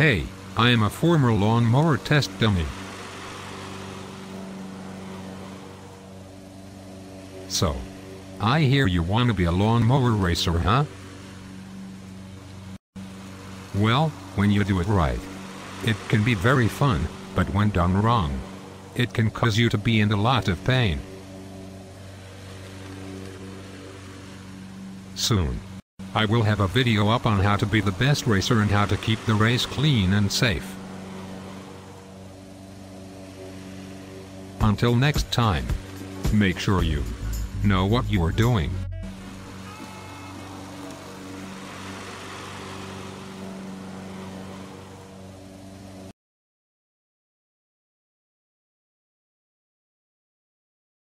Hey, I am a former lawnmower test dummy. So, I hear you want to be a lawnmower racer, huh? Well, when you do it right, it can be very fun, but when done wrong, it can cause you to be in a lot of pain. Soon, I will have a video up on how to be the best racer and how to keep the race clean and safe. Until next time, make sure you know what you are doing.